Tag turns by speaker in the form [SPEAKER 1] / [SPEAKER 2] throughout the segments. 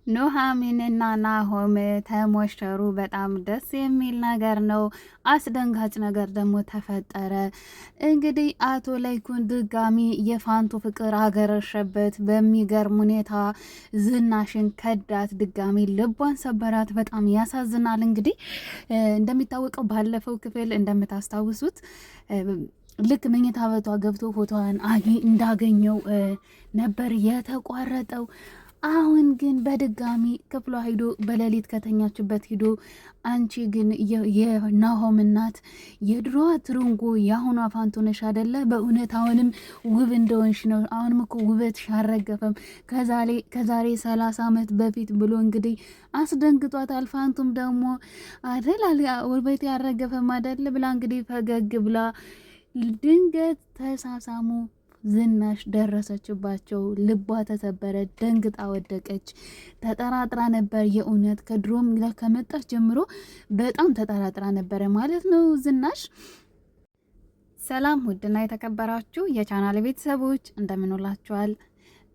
[SPEAKER 1] ኑሃሚንና ናሆም ተሞሸሩ። በጣም ደስ የሚል ነገር ነው። አስደንጋጭ ነገር ደግሞ ተፈጠረ። እንግዲህ አቶ ለይኩን ድጋሚ የፋንቱ ፍቅር አገረሸበት። በሚገርም ሁኔታ ዝናሽን ከዳት፣ ድጋሚ ልቧን ሰበራት። በጣም ያሳዝናል። እንግዲህ እንደሚታወቀው ባለፈው ክፍል እንደምታስታውሱት ልክ መኝታ ቤቷ ገብቶ ፎቶዋን እንዳገኘው ነበር የተቋረጠው። አሁን ግን በድጋሚ ክፍሏ ሂዶ በሌሊት ከተኛችበት ሂዶ አንቺ ግን የናሆም እናት የድሮዋ ትርንጎ የአሁኗ ፋንቱ ነሽ አይደለ? በእውነት አሁንም ውብ እንደሆንሽ ነው። አሁንም እኮ ውበትሽ አልረገፈም ከዛሬ 30 ዓመት በፊት ብሎ እንግዲህ አስደንግጧታል። ፋንቱም ደግሞ አይደል ውበቴ ያልረገፈም አይደለ ብላ እንግዲህ ፈገግ ብላ ድንገት ተሳሳሙ። ዝናሽ ደረሰችባቸው። ልቧ ተሰበረ። ደንግጣ ወደቀች። ተጠራጥራ ነበር። የእውነት ከድሮም ከመጣች ጀምሮ በጣም ተጠራጥራ ነበረ ማለት ነው ዝናሽ። ሰላም ውድና የተከበራችሁ የቻናል ቤተሰቦች እንደምንላችኋል።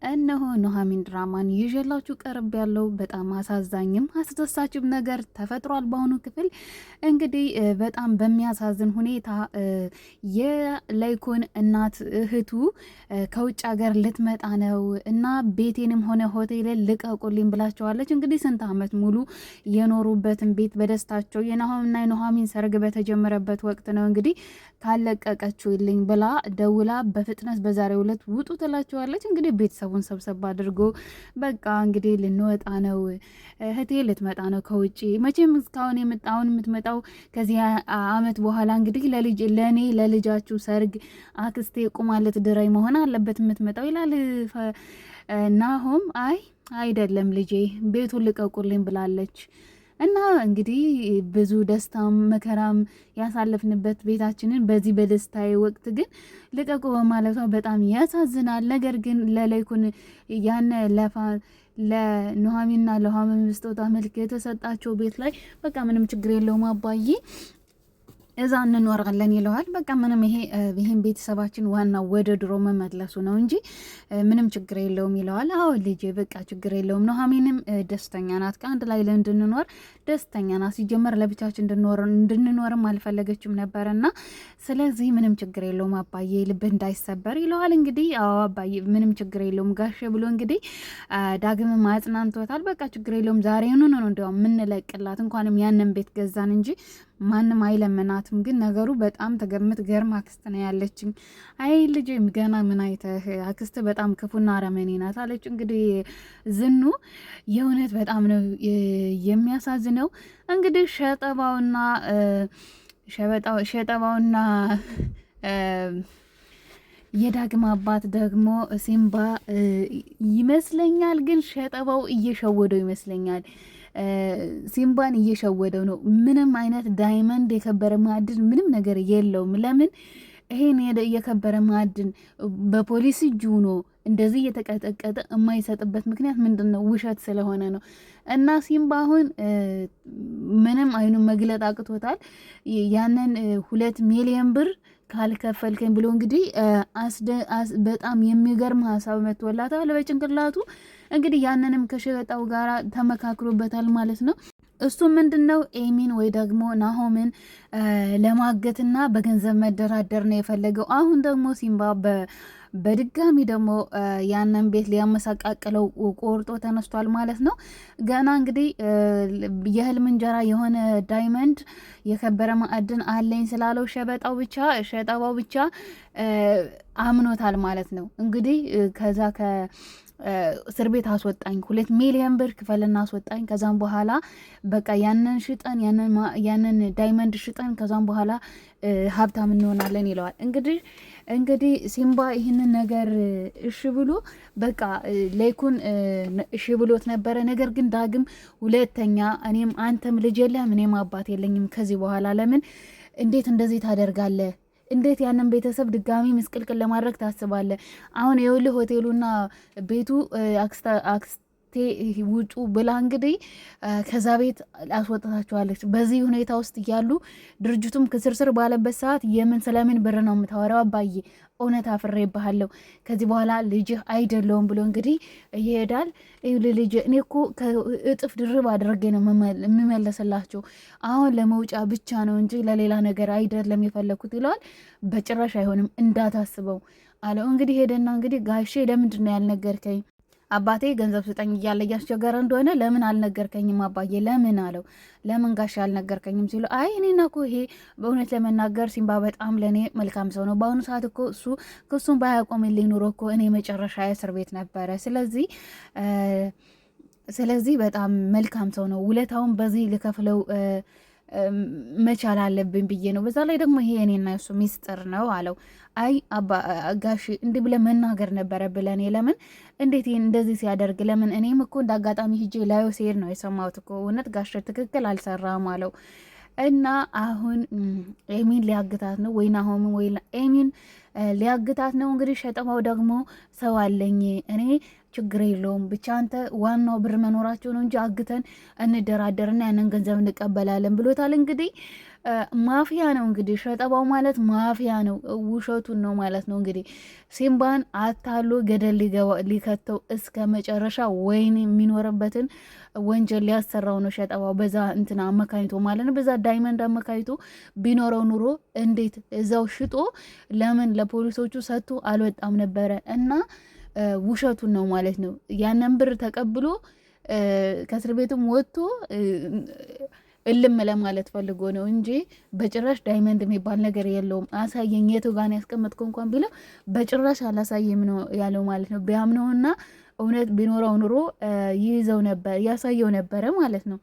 [SPEAKER 1] እነሆ ኑሃሚን ድራማን ይዤላችሁ ቀርብ ያለው በጣም አሳዛኝም አስደሳችም ነገር ተፈጥሯል። በአሁኑ ክፍል እንግዲህ በጣም በሚያሳዝን ሁኔታ የለይኩን እናት እህቱ ከውጭ ሀገር ልትመጣ ነው እና ቤቴንም ሆነ ሆቴልን ልቀቁልኝ ብላቸዋለች። እንግዲህ ስንት ዓመት ሙሉ የኖሩበትን ቤት በደስታቸው የናሆምና የኑሃሚን ሰርግ በተጀመረበት ወቅት ነው እንግዲህ ካለቀቀችውልኝ ብላ ደውላ በፍጥነት በዛሬው ዕለት ውጡ ትላቸዋለች። እንግዲህ ቤተሰቡን ሰብሰብ አድርጎ በቃ እንግዲህ ልንወጣ ነው፣ እህቴ ልትመጣ ነው ከውጭ። መቼም እስካሁን የምትመጣው ከዚህ አመት በኋላ እንግዲህ ለእኔ ለልጃችሁ ሰርግ አክስቴ ቁማለት ድራይ መሆን አለበት የምትመጣው ይላል ናሆም። አይደለም ልጄ ቤቱን ልቀቁልኝ ብላለች። እና እንግዲህ ብዙ ደስታም መከራም ያሳለፍንበት ቤታችንን በዚህ በደስታዬ ወቅት ግን ልቀቁ በማለቷ በጣም ያሳዝናል። ነገር ግን ለለይኩን ያን ለኑሃሚንና ለኑሃሚን ስጦታ መልክ የተሰጣቸው ቤት ላይ በቃ ምንም ችግር የለውም አባዬ እዛ እንኖራለን ይለዋል። በቃ ምንም ይሄን ቤተሰባችን ዋናው ወደ ድሮ መመለሱ ነው እንጂ ምንም ችግር የለውም ይለዋል። አዎ ልጄ በቃ ችግር የለውም። ኑሃሚንም ደስተኛ ናት፣ ከአንድ ላይ እንድንኖር ደስተኛ ናት። ሲጀመር ለብቻችን እንድንኖርም አልፈለገችም ነበርና ስለዚህ ምንም ችግር የለውም አባዬ ልብህ እንዳይሰበር ይለዋል። እንግዲህ አዎ አባዬ ምንም ችግር የለውም ጋሼ ብሎ እንግዲህ ዳግም አጽናንቶታል። በቃ ችግር የለውም ዛሬውኑ ነው እንዲያውም የምንለቅላት እንኳንም ያንን ቤት ገዛን እንጂ ማንም አይለመናትም። ግን ነገሩ በጣም ገርም አክስት ነው ያለችኝ። አይ ልጅ ገና ምን አይተህ አክስት በጣም ክፉና አረመኔ ናት አለች። እንግዲህ ዝኑ የእውነት በጣም ነው የሚያሳዝነው። እንግዲህ ሸጠባውና የዳግም አባት ደግሞ ሲምባ ይመስለኛል። ግን ሸጠባው እየሸወደው ይመስለኛል። ሲምባን እየሸወደው ነው። ምንም አይነት ዳይመንድ የከበረ ማዕድን ምንም ነገር የለውም። ለምን ይሄን የከበረ ማዕድን በፖሊስ እጅ ሆኖ እንደዚህ እየተቀጠቀጠ የማይሰጥበት ምክንያት ምንድን ነው? ውሸት ስለሆነ ነው። እና ሲምባ አሁን ምንም አይኑን መግለጥ አቅቶታል። ያንን 2 ሚሊዮን ብር ካልከፈልከኝ ብሎ እንግዲህ በጣም የሚገርም ሀሳብ መጥቶላታል በጭንቅላቱ። እንግዲህ ያንንም ከሸጣው ጋር ተመካክሮበታል ማለት ነው። እሱ ምንድን ነው ኤሚን ወይ ደግሞ ናሆምን ለማገትና በገንዘብ መደራደር ነው የፈለገው። አሁን ደግሞ ሲምባ በድጋሚ ደግሞ ያንን ቤት ሊያመሳቃቅለው ቆርጦ ተነስቷል ማለት ነው። ገና እንግዲህ የህልም እንጀራ የሆነ ዳይመንድ የከበረ ማዕድን አለኝ ስላለው ሸጠባው ብቻ አምኖታል ማለት ነው። እንግዲህ ከዛ እስር ቤት አስወጣኝ፣ 2 ሚሊዮን ብር ክፈልና አስወጣኝ። ከዛም በኋላ በቃ ያንን ሽጠን ያንን ዳይመንድ ሽጠን ከዛም በኋላ ሀብታም እንሆናለን ይለዋል። እንግዲህ ሲምባ ይህንን ነገር እሺ ብሎ በቃ ለይኩን እሺ ብሎት ነበረ። ነገር ግን ዳግም ሁለተኛ እኔም አንተም ልጅ የለህም እኔም አባት የለኝም ከዚህ በኋላ ለምን እንዴት እንደዚህ ታደርጋለህ? እንዴት ያንን ቤተሰብ ድጋሚ ምስቅልቅል ለማድረግ ታስባለህ? አሁን የውልህ ሆቴሉና ቤቱ ውጡ ብላ እንግዲህ ከዛ ቤት አስወጥታቸዋለች። በዚህ ሁኔታ ውስጥ እያሉ ድርጅቱም ክስርስር ባለበት ሰዓት የምን ስለምን ብር ነው የምታወራው? አባዬ እውነት አፍሬብሃለሁ፣ ከዚህ በኋላ ልጅህ አይደለውም ብሎ እንግዲህ ይሄዳል። ልጅ እኔ እኮ እጥፍ ድርብ አድርጌ ነው የምመለስላቸው፣ አሁን ለመውጫ ብቻ ነው እንጂ ለሌላ ነገር አይደለም የፈለግኩት ይለዋል። በጭራሽ አይሆንም እንዳታስበው አለው። እንግዲህ ሄደና እንግዲህ ጋሼ ለምንድን ነው ያልነገርከኝ? አባቴ ገንዘብ ስጠኝ እያለ እያስቸገረ እንደሆነ ለምን አልነገርከኝም አባዬ ለምን አለው። ለምን ጋሻ አልነገርከኝም ሲሉ አይ እኔና እኮ ይሄ በእውነት ለመናገር ሲምባ በጣም ለእኔ መልካም ሰው ነው። በአሁኑ ሰዓት እኮ እሱ ክሱን ባያቆምልኝ ኑሮ እኮ እኔ መጨረሻ እስር ቤት ነበረ። ስለዚህ በጣም መልካም ሰው ነው። ውለታውን በዚህ ልከፍለው መቻል አለብን ብዬ ነው። በዛ ላይ ደግሞ ይሄ እኔና እሱ ሚስጥር ነው አለው። አይ ጋሽ እንዲህ ብለህ መናገር ነበረ ብለን ለምን እንዴት ይህን እንደዚህ ሲያደርግ ለምን እኔም እኮ እንደ አጋጣሚ ሂጄ ላዩ ሲሄድ ነው የሰማሁት እኮ እውነት ጋሽ ትክክል አልሰራም አለው። እና አሁን ኤሚን ሊያግታት ነው ወይ ናሆምን ወይ ኤሚን ሊያግታት ነው እንግዲህ። ሸጠማው ደግሞ ሰው አለኝ እኔ ችግር የለውም ብቻ አንተ ዋናው ብር መኖራቸው ነው እንጂ አግተን እንደራደርና ያንን ገንዘብ እንቀበላለን ብሎታል። እንግዲህ ማፊያ ነው እንግዲህ ሸጠባው ማለት ማፊያ ነው፣ ውሸቱን ነው ማለት ነው። እንግዲህ ሲምባን አታሎ ገደል ሊከተው እስከ መጨረሻ ወይን የሚኖርበትን ወንጀል ሊያሰራው ነው ሸጠባው። በዛ እንትና አመካኝቶ ማለት ነው፣ በዛ ዳይመንድ አመካኝቶ ቢኖረው ኑሮ እንዴት እዛው ሽጦ ለምን ለፖሊሶቹ ሰጥቶ አልወጣም ነበረ። እና ውሸቱን ነው ማለት ነው። ያንን ብር ተቀብሎ ከእስር ቤቱም ወጥቶ እልም ለማለት ፈልጎ ነው እንጂ በጭራሽ ዳይመንድ የሚባል ነገር የለውም። አሳየኝ የቱ ጋር ያስቀመጥከው እንኳን ቢለው በጭራሽ አላሳየም ነው ያለው ማለት ነው። ቢያምነውና እውነት ቢኖረው ኑሮ ይይዘው ነበር ያሳየው ነበረ ማለት ነው።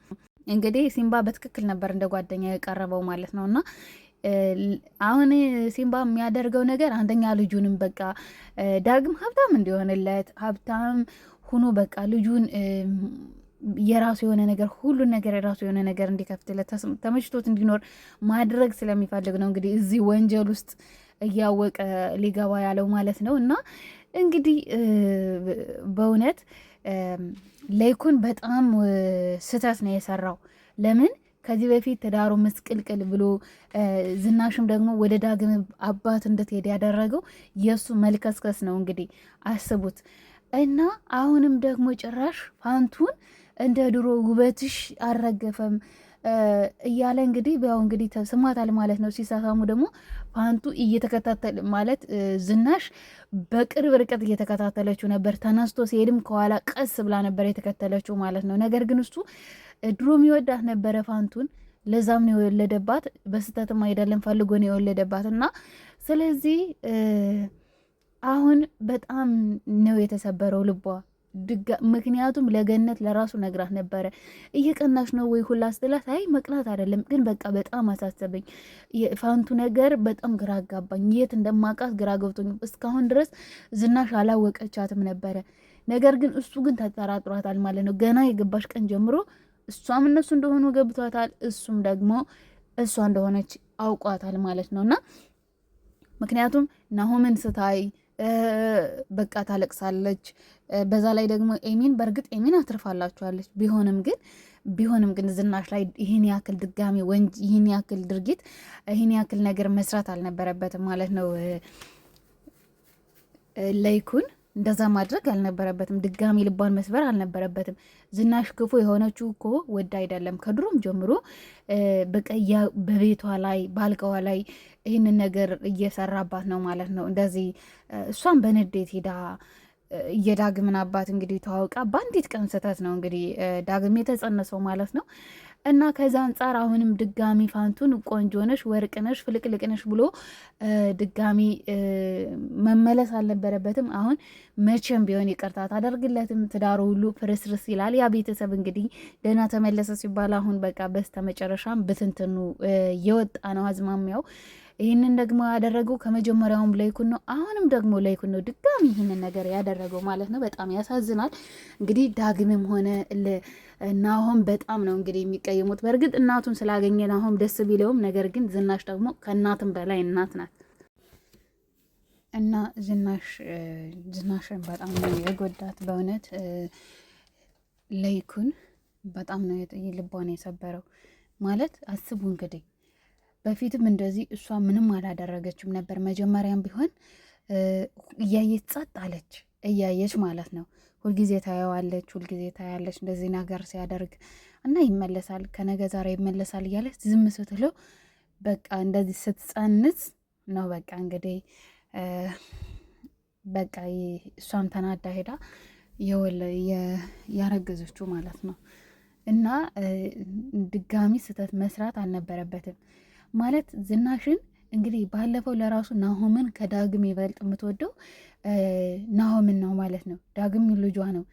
[SPEAKER 1] እንግዲህ ሲምባ በትክክል ነበር እንደ ጓደኛ የቀረበው ማለት ነው። እና አሁን ሲምባ የሚያደርገው ነገር አንደኛ ልጁንም በቃ ዳግም ሀብታም እንዲሆንለት ሀብታም ሁኖ በቃ ልጁን የራሱ የሆነ ነገር ሁሉን ነገር የራሱ የሆነ ነገር እንዲከፍትለት ተመችቶት እንዲኖር ማድረግ ስለሚፈልግ ነው እንግዲህ እዚህ ወንጀል ውስጥ እያወቀ ሊገባ ያለው ማለት ነው። እና እንግዲህ በእውነት ለይኩን በጣም ስህተት ነው የሰራው። ለምን ከዚህ በፊት ትዳሩ ምስቅልቅል ብሎ ዝናሽም ደግሞ ወደ ዳግም አባት እንድትሄድ ያደረገው የእሱ መልከስከስ ነው እንግዲህ አስቡት። እና አሁንም ደግሞ ጭራሽ ፋንቱን እንደ ድሮ ውበትሽ አልረገፈም እያለ እንግዲህ ያው እንግዲህ ስሟታል ማለት ነው። ሲሳሳሙ ደግሞ ፋንቱ እየተከታተል ማለት ዝናሽ በቅርብ ርቀት እየተከታተለችው ነበር። ተነስቶ ሲሄድም ከኋላ ቀስ ብላ ነበር የተከተለችው ማለት ነው። ነገር ግን እሱ ድሮም ይወዳት ነበረ ፋንቱን። ለዛም ነው የወለደባት፣ በስተትም አይደለም ፈልጎ ነው የወለደባት። እና ስለዚህ አሁን በጣም ነው የተሰበረው ልቧ። ምክንያቱም ለገነት ለራሱ ነግራት ነበረ። እየቀናሽ ነው ወይ ሁላ ስትላት አይ መቅናት አይደለም ግን በቃ በጣም አሳሰበኝ፣ የፋንቱ ነገር በጣም ግራ አጋባኝ፣ የት እንደማውቃት ግራ ገብቶኝ እስካሁን ድረስ ዝናሽ አላወቀቻትም ነበረ። ነገር ግን እሱ ግን ተጠራጥሯታል ማለት ነው። ገና የገባሽ ቀን ጀምሮ እሷም እነሱ እንደሆኑ ገብቷታል፣ እሱም ደግሞ እሷ እንደሆነች አውቋታል ማለት ነው። እና ምክንያቱም ናሆምን ስታይ በቃ ታለቅሳለች። በዛ ላይ ደግሞ ኤሚን በእርግጥ ኤሚን አትርፋላችኋለች። ቢሆንም ግን ዝናሽ ላይ ይህን ያክል ድጋሚ ይህን ያክል ድርጊት ይህን ያክል ነገር መስራት አልነበረበትም ማለት ነው። ለይኩን እንደዛ ማድረግ አልነበረበትም። ድጋሚ ልቧን መስበር አልነበረበትም። ዝናሽ ክፉ የሆነችው እኮ ወድ አይደለም፣ ከድሮም ጀምሮ በቀያ በቤቷ ላይ ባልጋዋ ላይ ይህንን ነገር እየሰራባት ነው ማለት ነው። እንደዚህ እሷን በንዴት ሄዳ የዳግምን አባት እንግዲህ ተዋውቃ በአንዲት ቀን ስህተት ነው እንግዲህ ዳግም የተጸነሰው ማለት ነው። እና ከዛ አንጻር አሁንም ድጋሚ ፋንቱን ቆንጆ ነሽ፣ ወርቅ ነሽ፣ ፍልቅልቅ ነሽ ብሎ ድጋሚ መመለስ አልነበረበትም። አሁን መቼም ቢሆን ይቅርታ ታደርግለትም። ትዳሩ ሁሉ ፍርስርስ ይላል። ያ ቤተሰብ እንግዲህ ደህና ተመለሰ ሲባል አሁን በቃ በስተመጨረሻም ብትንትኑ የወጣ ነው አዝማሚያው። ይህንን ደግሞ ያደረገው ከመጀመሪያውም ለይኩን ነው። አሁንም ደግሞ ለይኩን ነው ድጋሚ ይህንን ነገር ያደረገው ማለት ነው። በጣም ያሳዝናል። እንግዲህ ዳግምም ሆነ ናሆም በጣም ነው እንግዲህ የሚቀየሙት። በእርግጥ እናቱን ስላገኘ ናሆም ደስ ቢለውም፣ ነገር ግን ዝናሽ ደግሞ ከእናትም በላይ እናት ናት እና ዝናሽን በጣም ነው የጎዳት በእውነት ለይኩን በጣም ነው ልቧን የሰበረው። ማለት አስቡ እንግዲህ በፊትም እንደዚህ እሷ ምንም አላደረገችም ነበር። መጀመሪያም ቢሆን እያየች ጸጥ አለች፣ እያየች ማለት ነው። ሁልጊዜ ታየዋለች፣ ሁልጊዜ ታያለች እንደዚህ ነገር ሲያደርግ እና ይመለሳል፣ ከነገ ዛሬ ይመለሳል እያለች ዝም ስትለው በቃ እንደዚህ ስትጸንስ ነው በቃ እንግዲህ በቃ እሷም ተናዳ ሄዳ ያረገዘችው ማለት ነው። እና ድጋሚ ስህተት መስራት አልነበረበትም ማለት ዝናሽን እንግዲህ ባለፈው ለራሱ ናሆምን ከዳግም ይበልጥ የምትወደው ናሆምን ነው ማለት ነው። ዳግም ልጇ ነው፣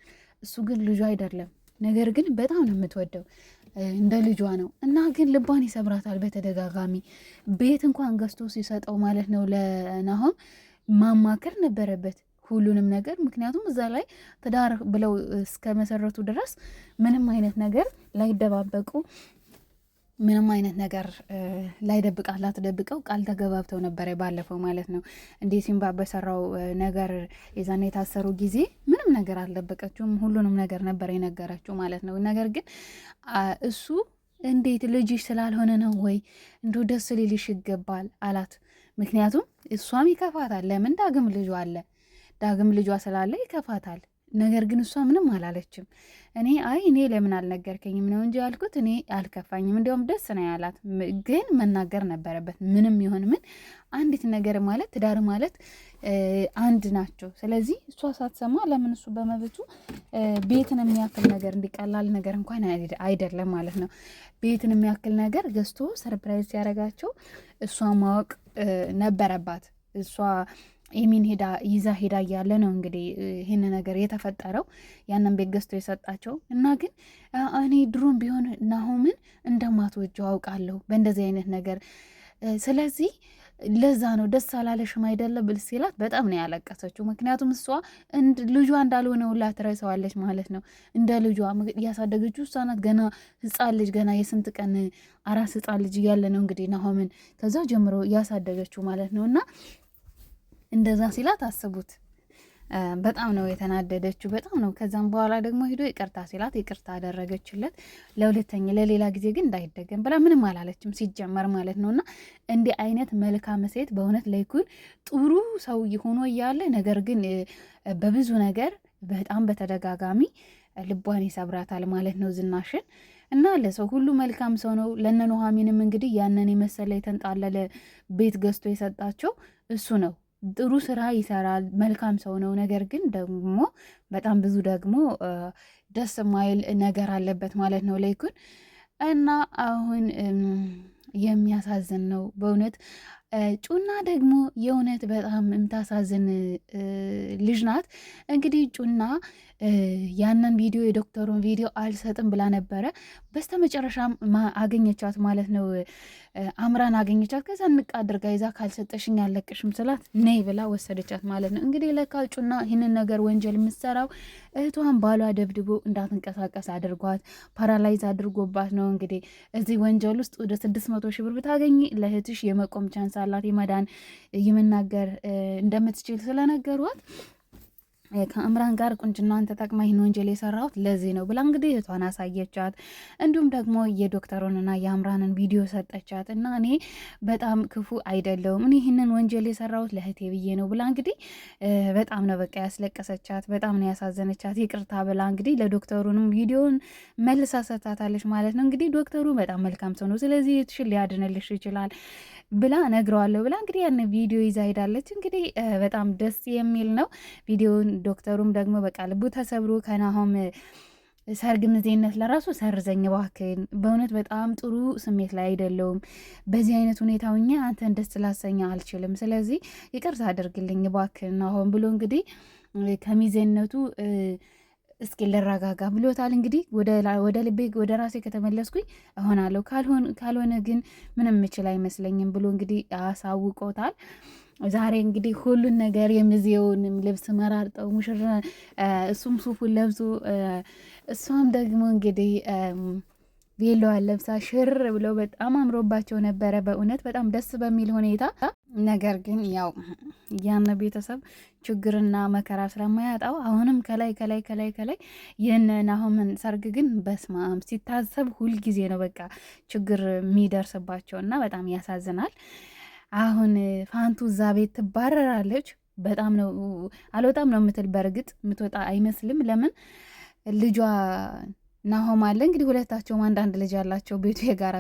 [SPEAKER 1] እሱ ግን ልጇ አይደለም። ነገር ግን በጣም ነው የምትወደው፣ እንደ ልጇ ነው። እና ግን ልቧን ይሰብራታል በተደጋጋሚ ቤት እንኳን ገዝቶ ሲሰጠው ማለት ነው ለናሆም ማማከር ነበረበት ሁሉንም ነገር። ምክንያቱም እዛ ላይ ትዳር ብለው እስከ መሰረቱ ድረስ ምንም አይነት ነገር ላይደባበቁ ምንም አይነት ነገር ላይደብቃት ላትደብቀው ቃል ተገባብተው ነበረ ባለፈው ማለት ነው። እንዴ ሲምባ በሰራው ነገር የዛኔ የታሰሩ ጊዜ ምንም ነገር አልደበቀችውም፣ ሁሉንም ነገር ነበር የነገረችው ማለት ነው። ነገር ግን እሱ እንዴት ልጅሽ ስላልሆነ ነው ወይ እንዶ ደስ ሊልሽ ይገባል አላት። ምክንያቱም እሷም ይከፋታል። ለምን ዳግም ልጇ አለ፣ ዳግም ልጇ ስላለ ይከፋታል። ነገር ግን እሷ ምንም አላለችም። እኔ ለምን አልነገርከኝም ነው እንጂ ያልኩት፣ እኔ አልከፋኝም፣ እንዲያውም ደስ ነው ያላት። ግን መናገር ነበረበት። ምንም ይሁን ምን አንዲት ነገር ማለት ትዳር ማለት አንድ ናቸው። ስለዚህ እሷ ሳትሰማ ለምን እሱ በመብቱ ቤትን የሚያክል ነገር እንዲቀላል ነገር እንኳን አይደለም ማለት ነው። ቤትን የሚያክል ነገር ገዝቶ ሰርፕራይዝ ሲያደርጋቸው እሷ ማወቅ ነበረባት። እሷ ኤሚን ይዛ ሄዳ እያለ ነው እንግዲህ ይህን ነገር የተፈጠረው፣ ያንን ቤት ገዝቶ የሰጣቸው እና ግን እኔ ድሮም ቢሆን ናሆምን እንደማትወጀው አውቃለሁ በእንደዚህ አይነት ነገር። ስለዚህ ለዛ ነው ደስ አላለሽም አይደለ ብል ሲላት በጣም ነው ያለቀሰችው። ምክንያቱም እሷ ልጇ እንዳልሆነ ሁላ ትረሳዋለች ማለት ነው። እንደ ልጇ እያሳደገችው እሷ ናት። ገና ህፃን ልጅ ገና የስንት ቀን አራስ ህፃን ልጅ እያለ ነው እንግዲህ ናሆምን ከዛ ጀምሮ እያሳደገችው ማለት ነው። እና እንደዛ ሲላት አስቡት። በጣም ነው የተናደደችው፣ በጣም ነው። ከዛም በኋላ ደግሞ ሄዶ ይቅርታ ሲላት ይቅርታ አደረገችለት። ለሌላ ጊዜ ግን እንዳይደገም ብላ ምንም አላለችም ሲጀመር ማለት ነው። እና እንዲህ አይነት መልካም ሴት በእውነት ለይኩን ጥሩ ሰው ሆኖ እያለ ነገር ግን በብዙ ነገር በጣም በተደጋጋሚ ልቧን ይሰብራታል ማለት ነው ዝናሽን። እና ለሰው ሁሉ መልካም ሰው ነው። ለነ ኑሐሚንም እንግዲህ ያንን የመሰለ የተንጣለለ ቤት ገዝቶ የሰጣቸው እሱ ነው። ጥሩ ስራ ይሰራል፣ መልካም ሰው ነው። ነገር ግን ደግሞ በጣም ብዙ ደግሞ ደስ የማይል ነገር አለበት ማለት ነው ለይኩን። እና አሁን የሚያሳዝን ነው በእውነት። ጩና ደግሞ የእውነት በጣም የምታሳዝን ልጅ ናት። እንግዲህ ጩና ያንን ቪዲዮ የዶክተሩን ቪዲዮ አልሰጥም ብላ ነበረ። በስተመጨረሻም አገኘቻት ማለት ነው። አምራን አገኘቻት። ከዛ ንቅ አድርጋ ይዛ ካልሰጠሽኝ አለቅሽም ስላት ነይ ብላ ወሰደቻት ማለት ነው። እንግዲህ ለካ ጩና ይህንን ነገር ወንጀል የምትሰራው እህቷን ባሏ ደብድቦ እንዳትንቀሳቀስ አድርጓት ፓራላይዝ አድርጎባት ነው። እንግዲህ እዚህ ወንጀል ውስጥ ወደ 600 ሺህ ብር ብታገኝ ለእህትሽ የመቆም ቻንስ አላት፣ የመዳን የመናገር እንደምትችል ስለነገሯት ከአምራን ጋር ቁንጅናን ተጠቅማ ይህን ወንጀል የሰራሁት ለዚህ ነው ብላ እንግዲህ እህቷን አሳየቻት። እንዲሁም ደግሞ የዶክተሩንና የአምራንን ቪዲዮ ሰጠቻት እና እኔ በጣም ክፉ አይደለውም፣ እኔ ይህንን ወንጀል የሰራሁት ለእህቴ ብዬ ነው ብላ እንግዲህ በጣም ነው በቃ ያስለቀሰቻት፣ በጣም ነው ያሳዘነቻት። ይቅርታ ብላ እንግዲህ ለዶክተሩንም ቪዲዮን መልሳ ሰጥታታለች ማለት ነው። እንግዲህ ዶክተሩ በጣም መልካም ሰው ነው፣ ስለዚህ እህትሽን ሊያድንልሽ ይችላል ብላ ነግረዋለሁ ብላ እንግዲህ ያን ቪዲዮ ይዛ ሄዳለች። እንግዲህ በጣም ደስ የሚል ነው ቪዲዮን። ዶክተሩም ደግሞ በቃ ልቡ ተሰብሮ ከናሆም ሰርግ ምዜነት ለራሱ ሰርዘኝ እባክህን፣ በእውነት በጣም ጥሩ ስሜት ላይ አይደለውም፣ በዚህ አይነት ሁኔታ ሆኜ አንተን ደስ ላሰኛ አልችልም፣ ስለዚህ ይቅርታ አድርግልኝ እባክህን ናሆም ብሎ እንግዲህ ከሚዜነቱ እስኪ ልረጋጋ ብሎታል። እንግዲህ ወደ ልቤ ወደ ራሴ ከተመለስኩኝ እሆናለሁ፣ ካልሆነ ግን ምንም ምችል አይመስለኝም ብሎ እንግዲህ አሳውቆታል። ዛሬ እንግዲህ ሁሉን ነገር የሚዜውንም ልብስ መራርጠው ሙሽራ እሱም ሱፉን ለብሶ እሷም ደግሞ እንግዲህ ቬሎዋን ለብሳ ሽር ብለው በጣም አምሮባቸው ነበረ። በእውነት በጣም ደስ በሚል ሁኔታ። ነገር ግን ያው ያን ቤተሰብ ችግርና መከራ ስለማያጣው አሁንም ከላይ ከላይ ከላይ ከላይ ይህን ናሆምን ሰርግ ግን በስማም ሲታሰብ ሁልጊዜ ነው በቃ ችግር የሚደርስባቸው እና በጣም ያሳዝናል። አሁን ፋንቱ እዛ ቤት ትባረራለች። በጣም ነው አልወጣም ነው የምትል። በእርግጥ የምትወጣ አይመስልም። ለምን ልጇ ናሆም አለ እንግዲህ ሁለታቸውም አንዳንድ ልጅ ያላቸው ቤቱ የጋራ